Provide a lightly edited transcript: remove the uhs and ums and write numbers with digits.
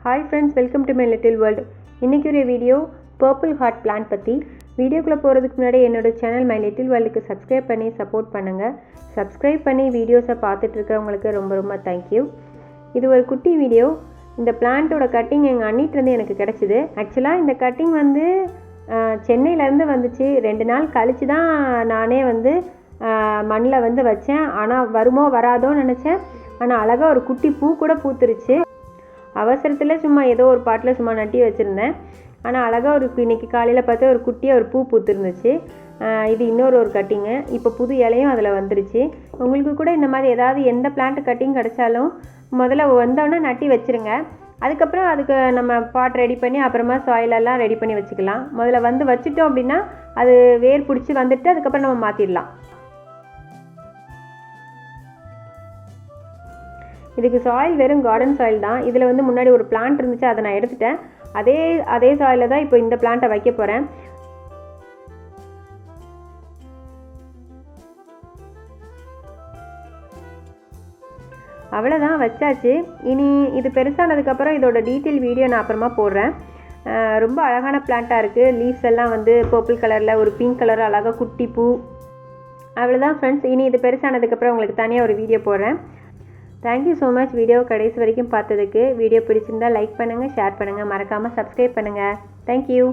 Hi friends, welcome to my little world. இன்றைக்கி ஒரு video purple heart plant பற்றி. வீடியோக்குள்ளே போகிறதுக்கு முன்னாடி என்னோடய சேனல் மை லிட்டில் வேர்ல்டுக்கு சப்ஸ்கிரைப் பண்ணி சப்போர்ட் பண்ணுங்கள். சப்ஸ்கிரைப் பண்ணி வீடியோஸை பார்த்துட்ருக்கவங்களுக்கு ரொம்ப ரொம்ப தேங்க்யூ. இது ஒரு குட்டி வீடியோ. இந்த பிளான்ட்டோட கட்டிங் எங்கள் அண்ணிகிட்டேருந்து எனக்கு கிடச்சிது. ஆக்சுவலாக இந்த கட்டிங் வந்து சென்னையிலேருந்து வந்துச்சு. 2 நாள் கழித்து தான் நானே வந்து மண்ணில் வந்து வச்சேன். ஆனால் வருமோ வராதோன்னு நினச்சேன். ஆனால் அழகாக ஒரு குட்டி பூ கூட பூத்துருச்சு. அவசரத்தில் சும்மா ஏதோ ஒரு பாட்டில் சும்மா நட்டி வச்சுருந்தேன். ஆனால் அழகாக இன்றைக்கி காலையில் பார்த்தா ஒரு குட்டியாக ஒரு பூ பூத்துருந்துச்சு. இது இன்னொரு கட்டிங்கு. இப்போ புது இலையும் அதில் வந்துருச்சு. உங்களுக்கு கூட இந்த மாதிரி ஏதாவது எந்த பிளான்ட் கட்டிங் கிடச்சாலும் முதல்ல வந்தோடனே நட்டி வச்சுருங்க. அதுக்கப்புறம் அதுக்கு நம்ம பாட் ரெடி பண்ணி அப்புறமா சாயிலெல்லாம் ரெடி பண்ணி வச்சுக்கலாம். முதல்ல வந்து வச்சுட்டோம் அப்படின்னா அது வேர் பிடிச்சி வந்துட்டு அதுக்கப்புறம் நம்ம மாற்றிடலாம். இதுக்கு சாயில் வெறும் கார்டன் சாயில் தான். இதில் வந்து முன்னாடி ஒரு பிளான்ட் இருந்துச்சு, அதை நான் எடுத்துட்டேன். அதே சாயிலில் தான் இப்போ இந்த பிளான்ட்டை வைக்க போகிறேன். அவ்வளோதான், வச்சாச்சு. இனி இது பெருசானதுக்கப்புறம் இதோட டீட்டெயில் வீடியோ நான் அப்புறமா போடுறேன். ரொம்ப அழகான பிளான்ட்டாக இருக்குது. லீவ்ஸ் எல்லாம் வந்து பர்பிள் கலரில், ஒரு பிங்க் கலர் அழகாக குட்டி பூ. அவ்வளோதான் ஃப்ரெண்ட்ஸ். இனி இது பெருசானதுக்கப்புறம் உங்களுக்கு தனியாக ஒரு வீடியோ போடுறேன். தேங்க்யூ ஸோ மச் வீடியோ கடைசி வரைக்கும் பார்த்ததுக்கு. வீடியோ பிடிச்சிருந்தால் லைக் பண்ணுங்கள், ஷேர் பண்ணுங்கள், மறக்காமல் சப்ஸ்கிரைப் பண்ணுங்கள். தேங்க்யூ.